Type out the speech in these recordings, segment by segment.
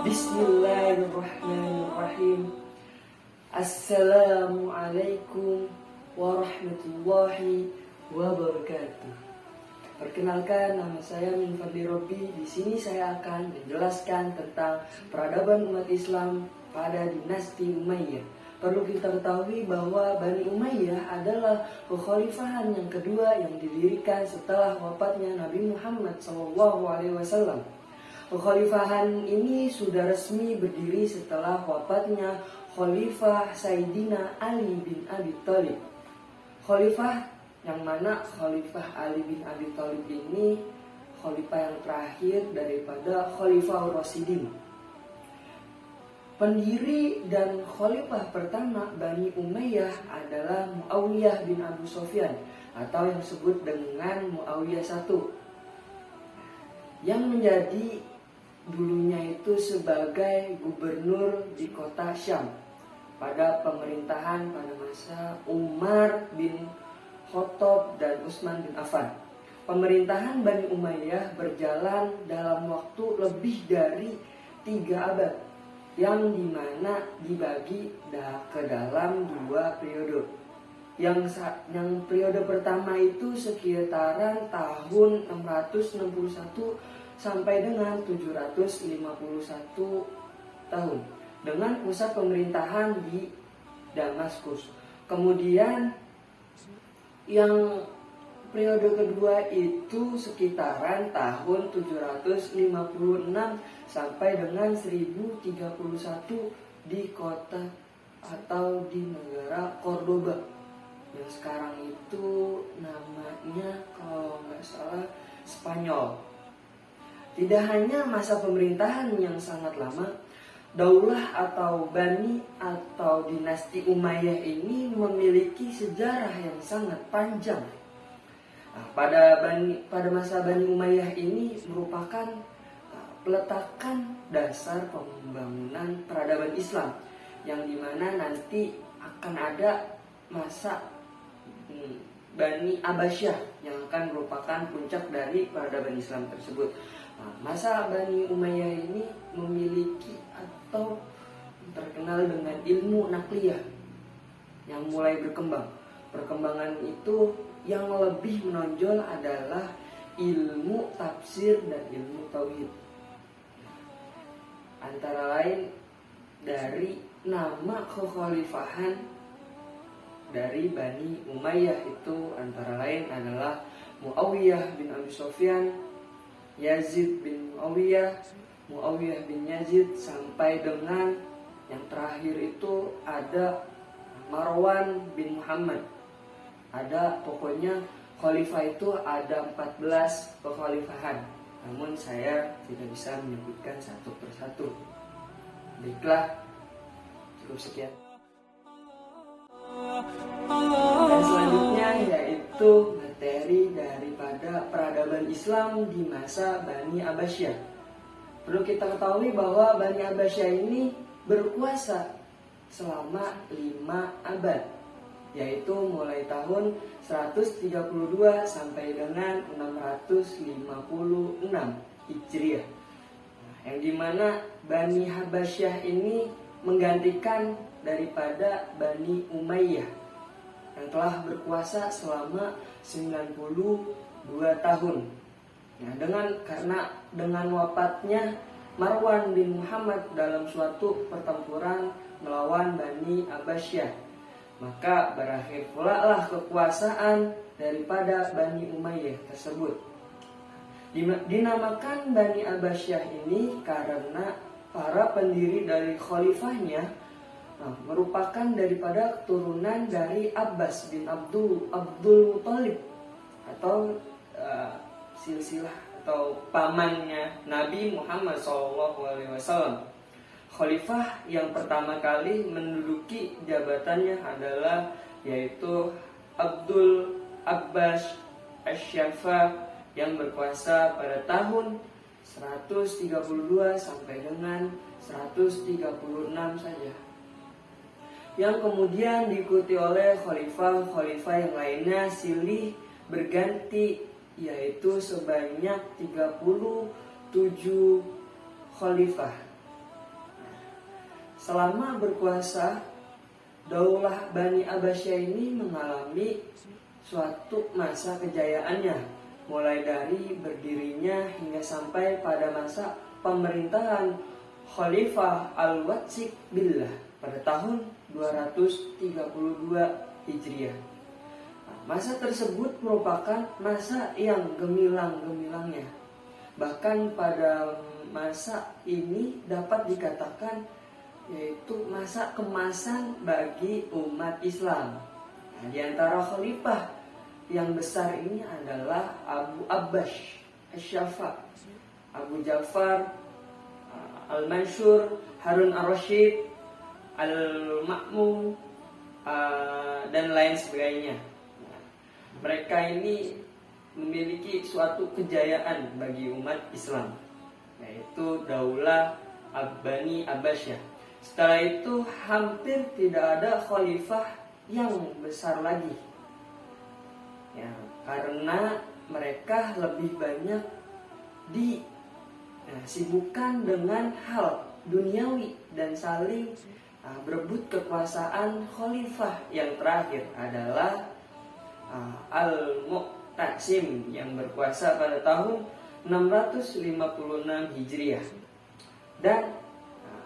Bismillahirrahmanirrahim. Assalamualaikum warahmatullahi wabarakatuh. Perkenalkan, nama saya Min Fadli Robi. Di sini saya akan menjelaskan tentang peradaban umat Islam pada dinasti Umayyah. Perlu kita ketahui bahwa Bani Umayyah adalah kekhalifahan yang kedua yang didirikan setelah wafatnya Nabi Muhammad SAW. Kekhalifahan ini sudah resmi berdiri setelah wafatnya Khalifah Sayyidina Ali bin Abi Thalib. Khalifah yang mana Khalifah Ali bin Abi Thalib ini khalifah yang terakhir daripada Khalifah Rasyidin. Pendiri dan khalifah pertama Bani Umayyah adalah Muawiyah bin Abu Sufyan atau yang disebut dengan Muawiyah I, yang menjadi dulunya itu sebagai gubernur di kota Syam pada pemerintahan pada masa Umar bin Khattab dan Utsman bin Affan. Pemerintahan Bani Umayyah berjalan dalam waktu lebih dari 3 abad, yang dimana dibagi ke dalam 2 periode. Yang periode pertama itu sekitaran tahun 661 sampai dengan 751 tahun, dengan pusat pemerintahan di Damaskus. Kemudian yang periode kedua itu sekitaran tahun 756 sampai dengan 1031 di kota atau di negara Cordoba, yang sekarang itu namanya kalau nggak salah Spanyol. Tidak hanya masa pemerintahan yang sangat lama, daulah atau Bani atau dinasti Umayyah ini memiliki sejarah yang sangat panjang. Pada masa Bani Umayyah ini merupakan peletakan dasar pembangunan peradaban Islam, yang dimana nanti akan ada masa Bani Abbasiyah yang akan merupakan puncak dari peradaban Islam tersebut. Masa Bani Umayyah ini memiliki atau terkenal dengan ilmu nakliyah yang mulai berkembang. Perkembangan itu yang lebih menonjol adalah ilmu tafsir dan ilmu tauhid. Antara lain dari nama kekhalifahan dari Bani Umayyah itu antara lain adalah Muawiyah bin Abi Sufyan, Yazid bin Muawiyah, Muawiyah bin Yazid, sampai dengan yang terakhir itu ada Marwan bin Muhammad. Ada pokoknya khalifah itu ada 14 kekhalifahan. Namun saya tidak bisa menyebutkan satu persatu. Baiklah, cukup sekian. Dan selanjutnya yaitu materi daripada peradaban Islam di masa Bani Abbasiyah. Perlu kita ketahui bahwa Bani Abbasiyah ini berkuasa selama 5 abad, yaitu mulai tahun 132 sampai dengan 656 Hijriah. Yang dimana Bani Abbasiyah ini menggantikan daripada Bani Umayyah yang telah berkuasa selama 92 tahun. Nah, karena dengan wafatnya Marwan bin Muhammad dalam suatu pertempuran melawan Bani Abbasiyah, maka berakhir pula lah kekuasaan daripada Bani Umayyah tersebut. Dinamakan Bani Abbasiyah ini karena para pendiri dari khalifahnya merupakan daripada keturunan dari Abbas bin Abdul Muthalib, atau silsilah atau pamannya Nabi Muhammad SAW. Khalifah yang pertama kali menduduki jabatannya adalah yaitu Abdul Abbas Asy-Syafa, yang berkuasa pada tahun 132 sampai dengan 136 saja, yang kemudian diikuti oleh khalifah-khalifah yang lainnya silih berganti, yaitu sebanyak 37 khalifah. selama berkuasa, Daulah Bani Abbasiyah ini mengalami suatu masa kejayaannya, mulai dari berdirinya hingga sampai pada masa pemerintahan Khalifah Al-Watsiq Billah pada tahun 232 Hijriah. Masa tersebut merupakan masa yang gemilang-gemilangnya. Bahkan pada masa ini dapat dikatakan yaitu masa kemasan bagi umat Islam. Nah, di antara khalifah yang besar ini adalah Abu Abbas Asy-Syafa, Abu Ja'far Al-Mansur, Harun Ar-Rasyid, Al-Ma'mun, dan lain sebagainya. Mereka ini memiliki suatu kejayaan bagi umat Islam, yaitu Daulah Bani Abbasiyah. Setelah itu hampir tidak ada khalifah yang besar lagi, ya, karena mereka lebih banyak disibukkan dengan hal duniawi dan saling berebut kekuasaan. Khalifah yang terakhir adalah Al-Mu'tasim yang berkuasa pada tahun 656 Hijriah, dan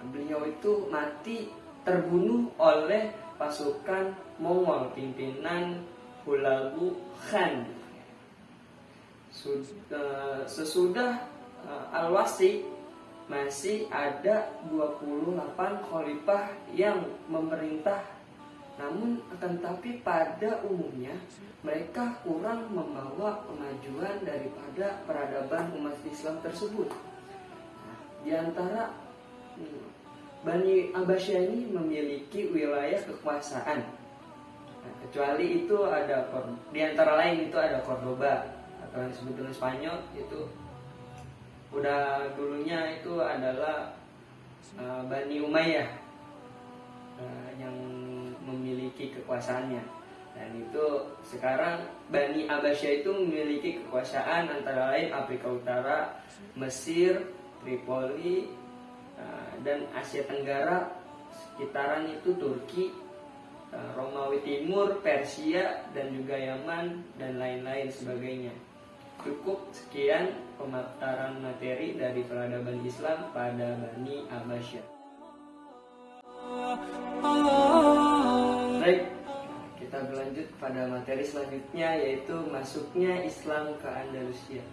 beliau itu mati terbunuh oleh pasukan Mongol pimpinan Hulagu Khan. Sesudah Al-Wasiq masih ada 28 khalifah yang memerintah. Namun akan tetapi pada umumnya mereka kurang membawa kemajuan daripada peradaban umat Islam tersebut. Di antara Bani Abbasiyah ini memiliki wilayah kekuasaan. Kecuali itu ada, di antara lain itu ada Cordoba atau yang disebut dengan Spanyol, itu udah dulunya itu adalah Bani Umayyah yang memiliki kekuasaannya. Dan itu sekarang Bani Abbasiyah itu memiliki kekuasaan antara lain Afrika Utara, Mesir, Tripoli, dan Asia Tenggara sekitaran itu Turki, Romawi Timur, Persia, dan juga Yaman, dan lain-lain sebagainya. Cukup sekian pemaparan materi dari peradaban Islam pada Bani Abbasiyah. Baik, kita berlanjut pada materi selanjutnya, yaitu masuknya Islam ke Andalusia.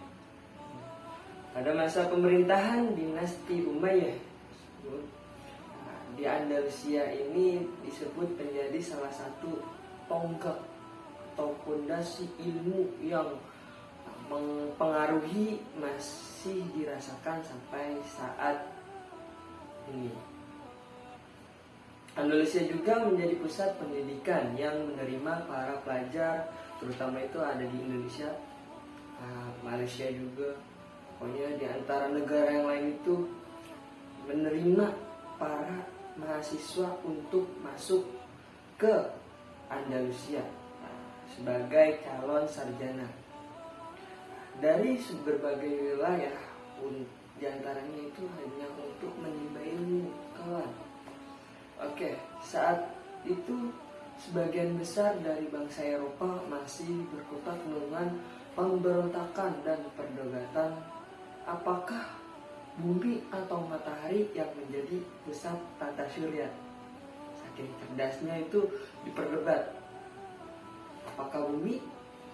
Pada masa pemerintahan dinasti Umayyah, di Andalusia ini disebut menjadi salah satu tonggak atau fondasi ilmu yang mempengaruhi masih dirasakan sampai saat ini. Andalusia juga menjadi pusat pendidikan yang menerima para pelajar, terutama itu ada di Indonesia, Malaysia juga. Pokoknya di antara negara yang lain itu menerima para mahasiswa untuk masuk ke Andalusia sebagai calon sarjana dari berbagai wilayah, di antaranya itu hanya untuk menimba ilmu, kawan. Oke, saat itu sebagian besar dari bangsa Eropa masih berkutat dengan pemberontakan dan perdebatan apakah bumi atau matahari yang menjadi pusat tata surya. Saking cerdasnya itu diperdebat apakah bumi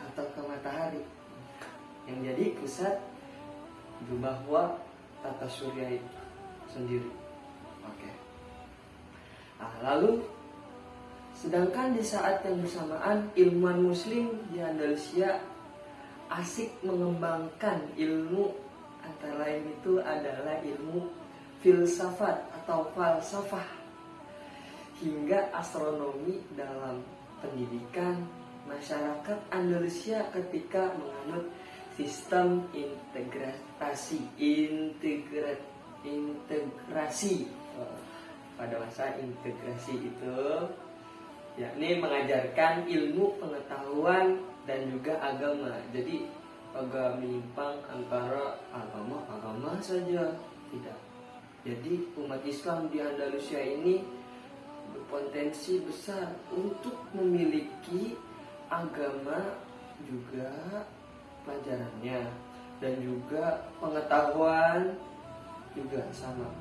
atau ke matahari yang jadi pusat bahwa tata surya itu sendiri. Oke. Lalu sedangkan di saat yang bersamaan ilmuwan muslim di Andalusia asik mengembangkan ilmu, antara lain itu adalah ilmu filsafat atau falsafah hingga astronomi dalam pendidikan masyarakat Andalusia ketika menganut sistem integrasi. Pada masa integrasi itu yakni mengajarkan ilmu pengetahuan dan juga agama. Jadi agak menyimpang antara agama saja, tidak. Jadi umat Islam di Andalusia ini berpotensi besar untuk memiliki agama juga pelajarannya dan juga pengetahuan juga sama,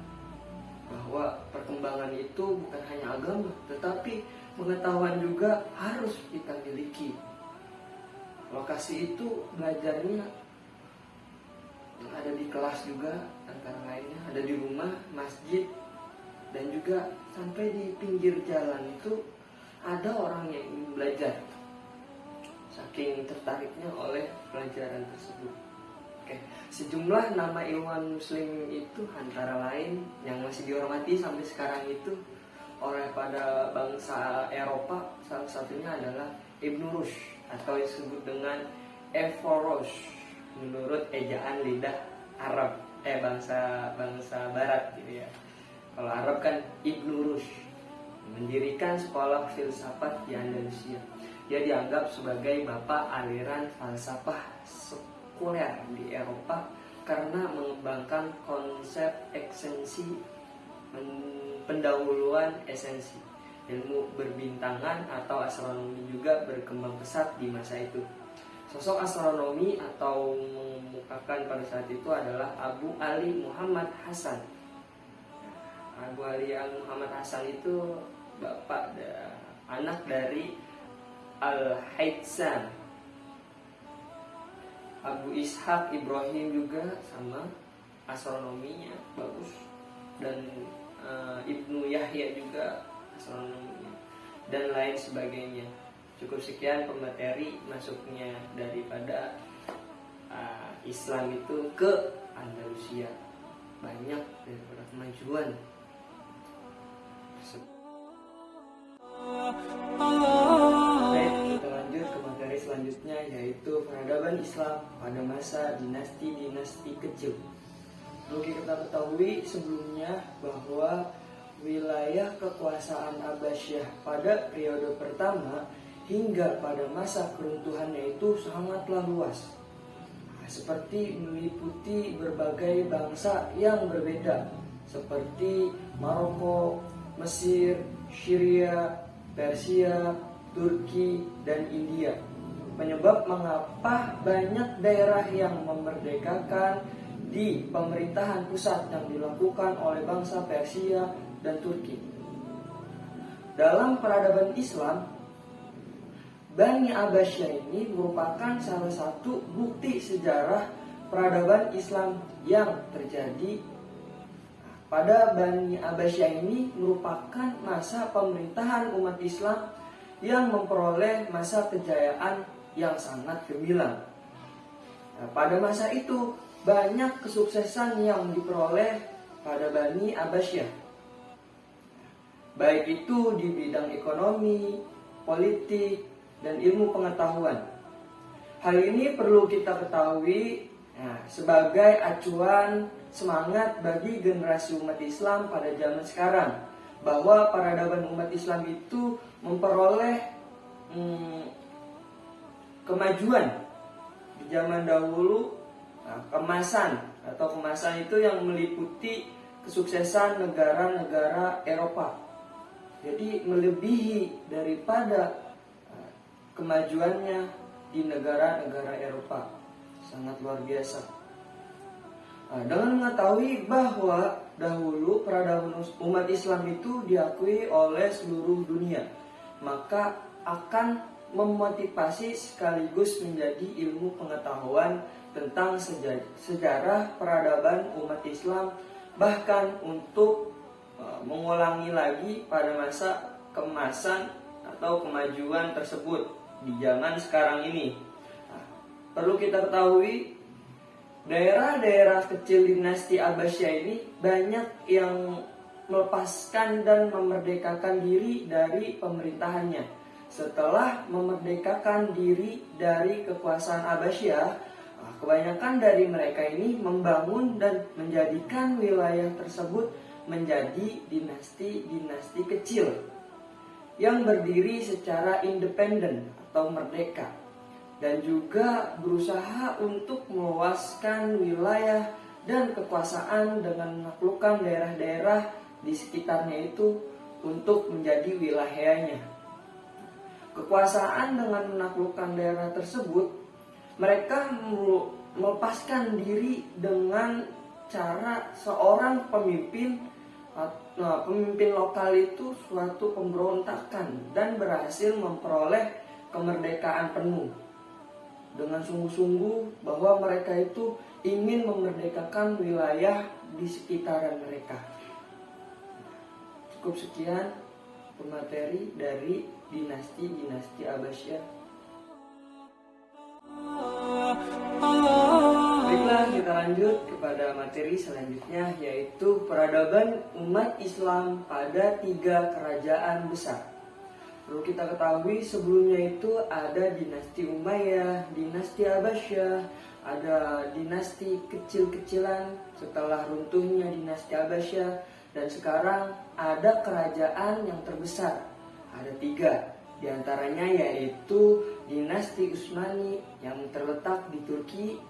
bahwa perkembangan itu bukan hanya agama tetapi pengetahuan juga harus kita miliki. Lokasi itu belajarnya ada di kelas juga, antara lainnya ada di rumah, masjid, dan juga sampai di pinggir jalan itu ada orang yang ingin belajar, saking tertariknya oleh pelajaran tersebut. Oke, sejumlah nama ilmuwan muslim itu antara lain yang masih dihormati sampai sekarang itu oleh pada bangsa Eropa, salah satunya adalah Ibn Rushd atau disebut dengan Averroes menurut ejaan lidah Arab, bangsa Barat gitu ya. Kalau Arab kan Ibn Rushd, mendirikan sekolah filsafat di Andalusia. Dia dianggap sebagai bapak aliran falsafah sekuler di Eropa karena mengembangkan konsep eksensi, pendahuluan esensi. Ilmu berbintangan atau astronomi juga berkembang pesat di masa itu. Sosok astronomi atau mengemukakan pada saat itu adalah Abu Ali Muhammad Hasan. Abu Ali Muhammad Hasan itu anak dari Al-Haytham. Abu Ishaq Ibrahim juga sama, astronominya bagus, dan Ibnu Yahya juga astronominya, dan lain sebagainya. Cukup sekian pemateri masuknya daripada Islam itu ke Andalusia. Banyak daripada kemajuan. Baik, kita lanjut ke materi selanjutnya, yaitu peradaban Islam pada masa dinasti-dinasti kecil. Perlu kita ketahui sebelumnya bahwa wilayah kekuasaan Abbasiyah pada periode pertama hingga pada masa keruntuhannya itu sangatlah luas, seperti meliputi berbagai bangsa yang berbeda seperti Maroko, Mesir, Syria, Persia, Turki, dan India. Penyebab mengapa banyak daerah yang memerdekakan di pemerintahan pusat yang dilakukan oleh bangsa Persia dan Turki. Dalam peradaban Islam, Bani Abbasiyah ini merupakan salah satu bukti sejarah peradaban Islam yang terjadi. Pada Bani Abbasiyah ini merupakan masa pemerintahan umat Islam yang memperoleh masa kejayaan yang sangat gemilang. Pada masa itu banyak kesuksesan yang diperoleh pada Bani Abbasiyah, baik itu di bidang ekonomi, politik, dan ilmu pengetahuan. Hal ini perlu kita ketahui sebagai acuan semangat bagi generasi umat Islam pada zaman sekarang, bahwa peradaban umat Islam itu memperoleh kemajuan di zaman dahulu. Kemasan itu yang meliputi kesuksesan negara-negara Eropa. Jadi melebihi daripada kemajuannya di negara-negara Eropa, sangat luar biasa. Dengan mengetahui bahwa dahulu peradaban umat Islam itu diakui oleh seluruh dunia, maka akan memotivasi sekaligus menjadi ilmu pengetahuan tentang sejarah peradaban umat Islam, bahkan untuk mengulangi lagi pada masa kemasan atau kemajuan tersebut di zaman sekarang ini. Perlu kita ketahui, daerah-daerah kecil dinasti Abbasiyah ini banyak yang melepaskan dan memerdekakan diri dari pemerintahannya. Setelah memerdekakan diri dari kekuasaan Abbasiyah, kebanyakan dari mereka ini membangun dan menjadikan wilayah tersebut menjadi dinasti-dinasti kecil yang berdiri secara independen atau merdeka, dan juga berusaha untuk meluaskan wilayah dan kekuasaan dengan menaklukkan daerah-daerah di sekitarnya itu untuk menjadi wilayahnya. Kekuasaan dengan menaklukkan daerah tersebut, mereka melepaskan diri dengan cara seorang pemimpin lokal itu suatu pemberontakan dan berhasil memperoleh kemerdekaan penuh dengan sungguh-sungguh bahwa mereka itu ingin memerdekakan wilayah di sekitaran mereka. Cukup sekian pemateri dari dinasti Abbasiyah. Baiklah, kita lanjut kepada materi selanjutnya, yaitu peradaban umat Islam pada 3 kerajaan besar. Perlu kita ketahui sebelumnya itu ada dinasti Umayyah, dinasti Abbasiyah, ada dinasti kecil-kecilan setelah runtuhnya dinasti Abbasiyah, dan sekarang ada kerajaan yang terbesar. Ada 3, diantaranya yaitu dinasti Utsmani yang terletak di Turki,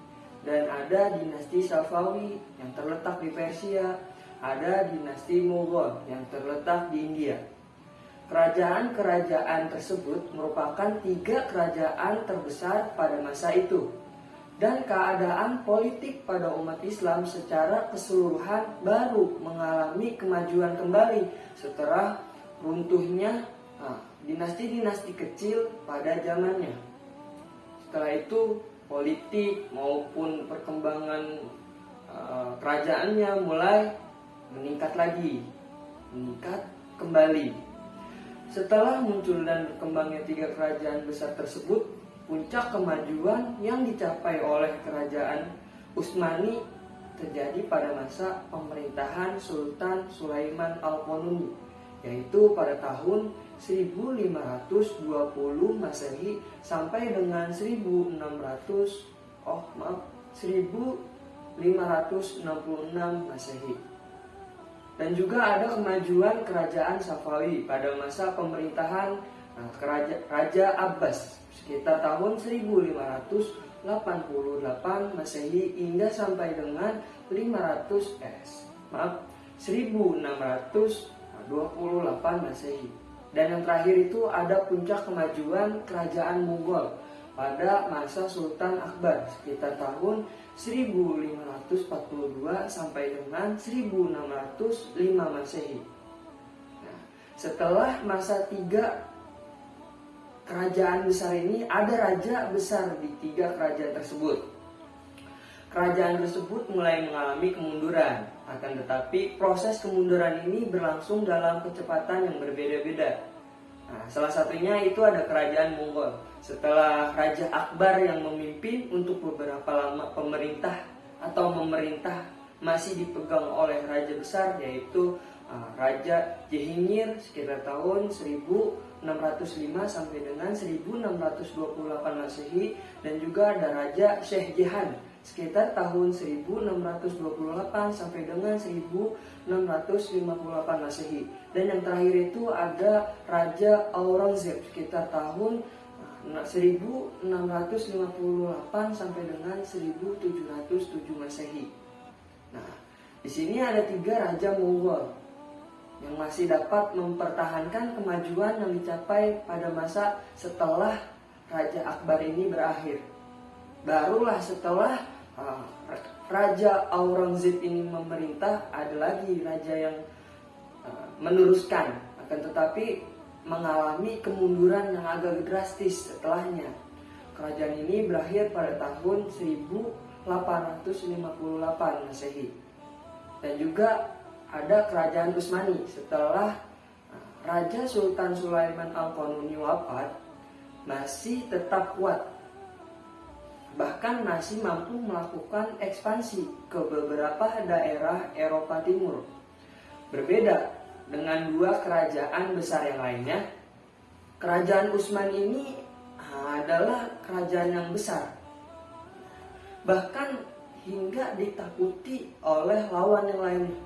dan ada dinasti Safawi yang terletak di Persia, ada dinasti Mughal yang terletak di India. Kerajaan-kerajaan tersebut merupakan 3 kerajaan terbesar pada masa itu, dan keadaan politik pada umat Islam secara keseluruhan baru mengalami kemajuan kembali setelah runtuhnya dinasti-dinasti kecil pada zamannya. Setelah itu politik maupun perkembangan kerajaannya mulai meningkat kembali. Setelah muncul dan berkembangnya 3 kerajaan besar tersebut, puncak kemajuan yang dicapai oleh kerajaan Utsmani terjadi pada masa pemerintahan Sultan Sulaiman Al-Qanuni, yaitu pada tahun 1520 Masehi sampai dengan 1566 Masehi. Dan juga ada kemajuan kerajaan Safawi pada masa pemerintahan Raja Abbas sekitar tahun 1588 Masehi hingga sampai dengan 1628 Masehi. Dan yang terakhir itu ada puncak kemajuan kerajaan Mughal pada masa Sultan Akbar sekitar tahun 1542 sampai dengan 1605 Masehi. Nah, setelah masa 3 kerajaan besar ini, ada raja besar di 3 kerajaan tersebut. Kerajaan tersebut mulai mengalami kemunduran, akan tetapi proses kemunduran ini berlangsung dalam kecepatan yang berbeda-beda. Nah, salah satunya itu ada kerajaan Mongol. Setelah Raja Akbar yang memimpin untuk beberapa lama memerintah masih dipegang oleh raja besar, yaitu Raja Jahangir sekitar tahun 1605 sampai dengan 1628 Masehi, dan juga ada Raja Syekh Jahan sekitar tahun 1628 sampai dengan 1658 Masehi. Dan yang terakhir itu ada Raja Aurangzeb sekitar tahun 1658 sampai dengan 1707 Masehi. Nah, di sini ada 3 raja Mughal yang masih dapat mempertahankan kemajuan yang dicapai pada masa setelah Raja Akbar ini berakhir. Barulah setelah Raja Aurangzeb ini memerintah, ada lagi raja yang meneruskan, akan tetapi mengalami kemunduran yang agak drastis setelahnya. Kerajaan ini berakhir pada tahun 1858 Masehi. Dan juga ada kerajaan Utsmani setelah Raja Sultan Sulaiman Al-Qanuni wafat, masih tetap kuat, bahkan masih mampu melakukan ekspansi ke beberapa daerah Eropa Timur. Berbeda dengan 2 kerajaan besar yang lainnya, kerajaan Utsmani ini adalah kerajaan yang besar, bahkan hingga ditakuti oleh lawan yang lainnya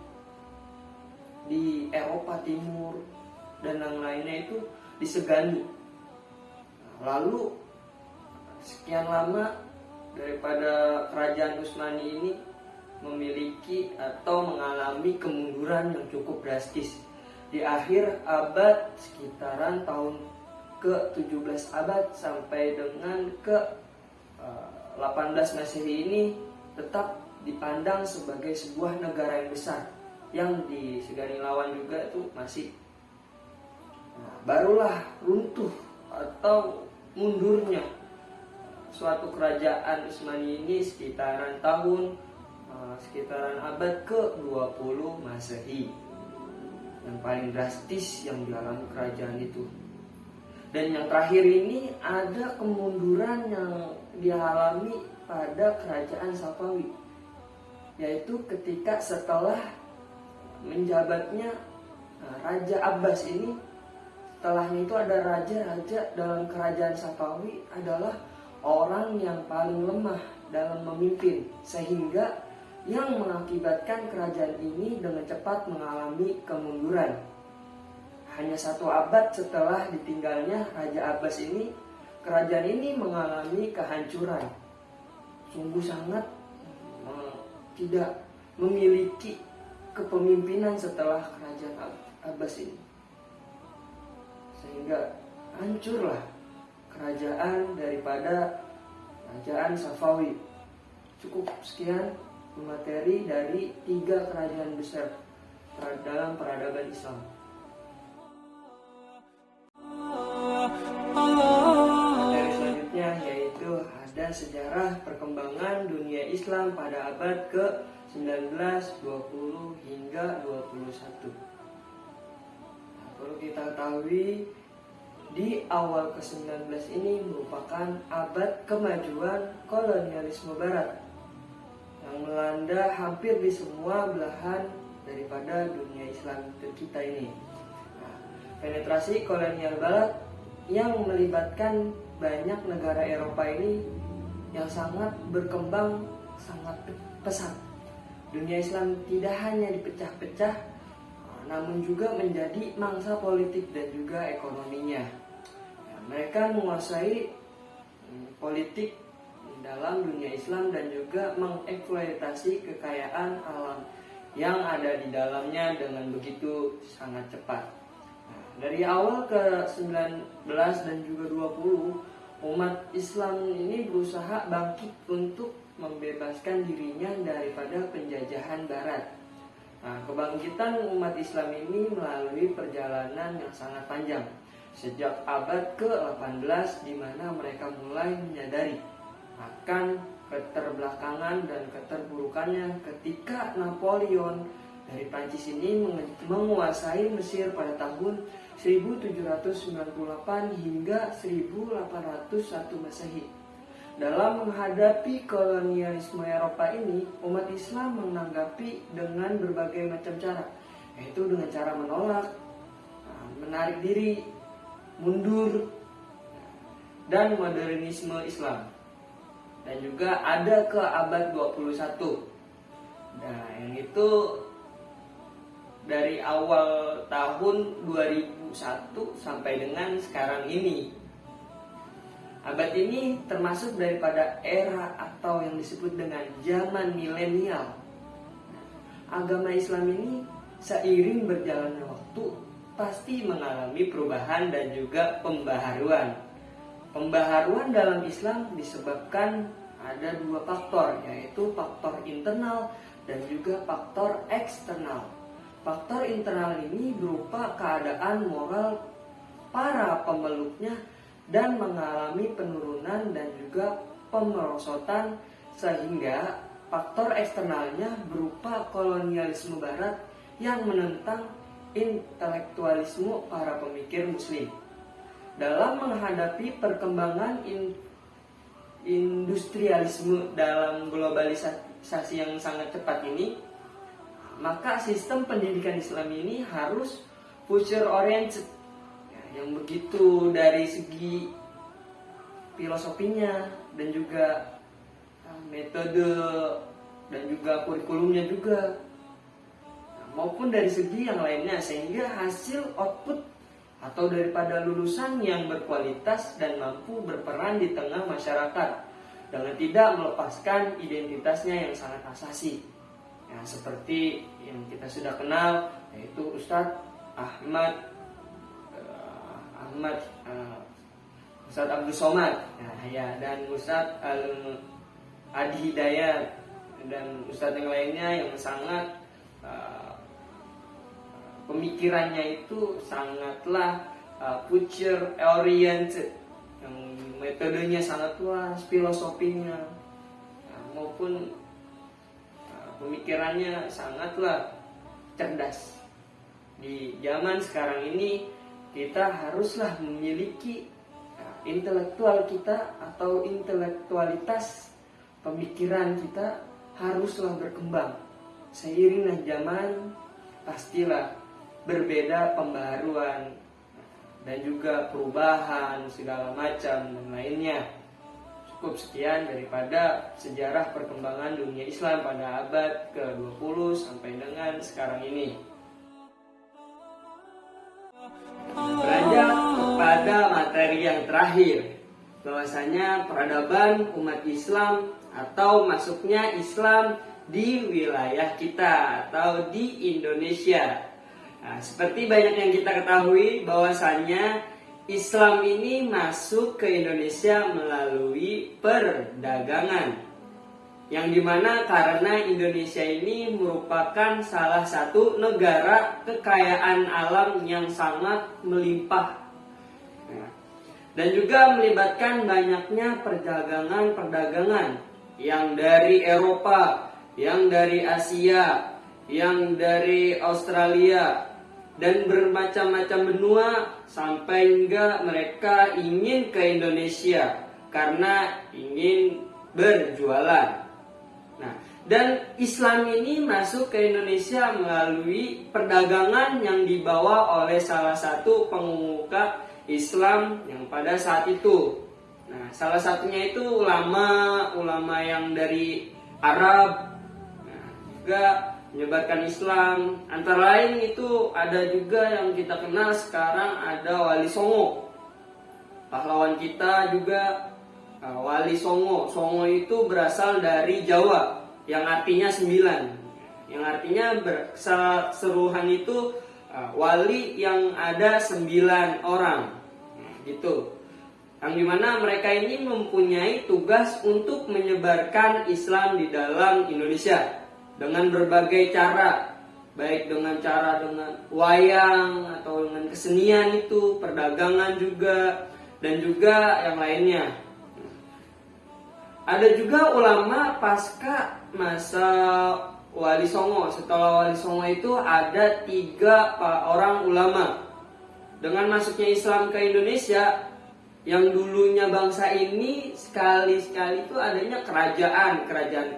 di Eropa Timur, dan yang lainnya itu disegani. Lalu sekian lama daripada kerajaan Utsmani ini memiliki atau mengalami kemunduran yang cukup drastis. Di akhir abad sekitaran tahun ke-17 abad sampai dengan ke-18 Masehi ini tetap dipandang sebagai sebuah negara yang besar, yang disegani lawan juga itu masih. Barulah runtuh atau mundurnya suatu kerajaan Utsmani ini sekitaran abad ke-20 Masehi. Yang paling drastis yang dialami kerajaan itu. Dan yang terakhir ini ada kemunduran yang dialami pada kerajaan Safawi, yaitu ketika setelah menjabatnya Raja Abbas ini, setelahnya itu ada raja-raja dalam kerajaan Safawi adalah orang yang paling lemah dalam memimpin, sehingga yang mengakibatkan kerajaan ini dengan cepat mengalami kemunduran. Hanya 1 abad setelah ditinggalnya Raja Abbas ini, kerajaan ini mengalami kehancuran. Sungguh sangat tidak memiliki kepemimpinan setelah kerajaan Abbas ini. Sehingga hancurlah kerajaan daripada kerajaan Safawi. Cukup sekian materi dari 3 kerajaan besar dalam peradaban Islam. Materi selanjutnya yaitu ada sejarah perkembangan dunia Islam pada abad ke-19, 20 hingga 21. Perlu kita ketahui, di awal ke-19 ini merupakan abad kemajuan kolonialisme Barat yang melanda hampir di semua belahan daripada dunia Islam kita ini. Penetrasi kolonial Barat yang melibatkan banyak negara Eropa ini yang sangat berkembang sangat pesat. Dunia Islam tidak hanya dipecah-pecah, namun juga menjadi mangsa politik dan juga ekonominya. Mereka menguasai politik dalam dunia Islam dan juga mengeksploitasi kekayaan alam yang ada di dalamnya dengan begitu sangat cepat. Dari awal ke-19 dan juga 20, umat Islam ini berusaha bangkit untuk membebaskan dirinya daripada penjajahan Barat. Kebangkitan umat Islam ini melalui perjalanan yang sangat panjang sejak abad ke-18, di mana mereka mulai menyadari akan keterbelakangan dan keterburukannya ketika Napoleon dari Prancis ini menguasai Mesir pada tahun 1798 hingga 1801 Masehi. Dalam menghadapi kolonialisme Eropa ini, umat Islam menanggapi dengan berbagai macam cara, yaitu dengan cara menolak, menarik diri, mundur, dan modernisme Islam. Dan juga ada ke abad 21. Nah, yang itu dari awal tahun 2001 sampai dengan sekarang ini. Abad ini termasuk daripada era atau yang disebut dengan zaman milenial. Agama Islam ini seiring berjalannya waktu pasti mengalami perubahan dan juga pembaharuan. Pembaharuan dalam Islam disebabkan ada 2 faktor, yaitu faktor internal dan juga faktor eksternal. Faktor internal ini berupa keadaan moral para pemeluknya dan mengalami penurunan dan juga pemerosotan, sehingga faktor eksternalnya berupa kolonialisme Barat yang menentang intelektualisme para pemikir Muslim. Dalam menghadapi perkembangan industrialisme dalam globalisasi yang sangat cepat ini, maka sistem pendidikan Islam ini harus future oriented, yang begitu dari segi filosofinya dan juga metode dan juga kurikulumnya juga, maupun dari segi yang lainnya, sehingga hasil output atau daripada lulusan yang berkualitas dan mampu berperan di tengah masyarakat dengan tidak melepaskan identitasnya yang sangat asasi. Ya, seperti yang kita sudah kenal, yaitu Ustadz Ahmad Ustadz Abdul Somad, dan Ustadz Adi Hidayat, dan Ustadz yang lainnya yang sangat pemikirannya itu sangatlah future oriented, yang metodenya sangat luas, filosofinya maupun pemikirannya sangatlah cerdas. Di zaman sekarang ini kita haruslah memiliki intelektual kita atau intelektualitas pemikiran kita haruslah berkembang. Seiringnya zaman pastilah berbeda pembaharuan dan juga perubahan segala macam dan lainnya. Cukup sekian daripada sejarah perkembangan dunia Islam pada abad ke-20 sampai dengan sekarang ini. Beranjak kepada materi yang terakhir, bahwasanya peradaban umat Islam atau masuknya Islam di wilayah kita atau di Indonesia. Nah, seperti banyak yang kita ketahui bahwasanya Islam ini masuk ke Indonesia melalui perdagangan, yang dimana karena Indonesia ini merupakan salah satu negara kekayaan alam yang sangat melimpah, dan juga melibatkan banyaknya perdagangan yang dari Eropa, yang dari Asia, yang dari Australia, dan bermacam-macam benua, sampai hingga mereka ingin ke Indonesia karena ingin berjualan. Nah, dan Islam ini masuk ke Indonesia melalui perdagangan yang dibawa oleh salah satu pengemuka Islam yang pada saat itu. Nah, salah satunya itu ulama yang dari Arab, juga menyebarkan Islam. Antara lain itu ada juga yang kita kenal sekarang, ada Wali Songo. Pahlawan kita juga Wali Songo. Songo itu berasal dari Jawa, yang artinya 9. Yang artinya seruhan itu wali yang ada 9 orang, gitu. Yang dimana mereka ini mempunyai tugas untuk menyebarkan Islam di dalam Indonesia dengan berbagai cara, baik dengan wayang atau dengan kesenian itu, perdagangan juga, dan juga yang lainnya. Ada juga ulama pasca masa Wali Songo. Setelah Wali Songo itu ada 3 orang ulama. Dengan masuknya Islam ke Indonesia, yang dulunya bangsa ini sekali-sekali itu adanya kerajaan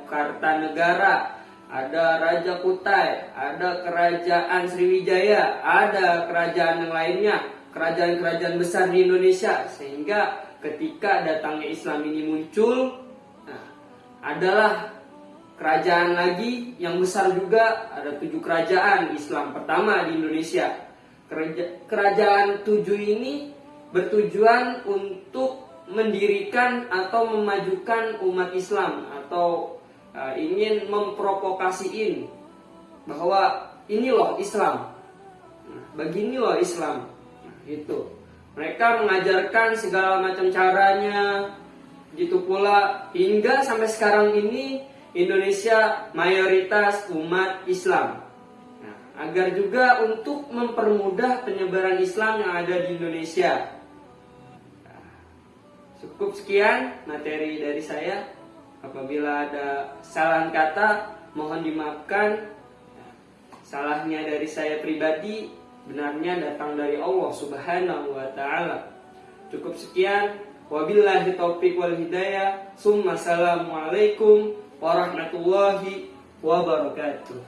Kartanegara, ada Raja Kutai, ada kerajaan Sriwijaya, ada kerajaan yang lainnya, kerajaan-kerajaan besar di Indonesia. Sehingga ketika datangnya Islam ini muncul, adalah kerajaan lagi yang besar juga, ada 7 kerajaan Islam pertama di Indonesia. Kerajaan 7 ini bertujuan untuk mendirikan atau memajukan umat Islam, atau ingin memprovokasiin bahwa ini loh Islam, begini loh Islam, gitu. Mereka mengajarkan segala macam caranya. Gitu pula hingga sampai sekarang ini Indonesia mayoritas umat Islam. Nah, agar juga untuk mempermudah penyebaran Islam yang ada di Indonesia. Cukup sekian materi dari saya. Apabila ada kesalahan kata, mohon dimaafkan. Salahnya dari saya pribadi, benarnya datang dari Allah Subhanahu wa Ta'ala. Cukup sekian. Wabillahi taufiq wal hidayah. Assalamualaikum warahmatullahi wabarakatuh.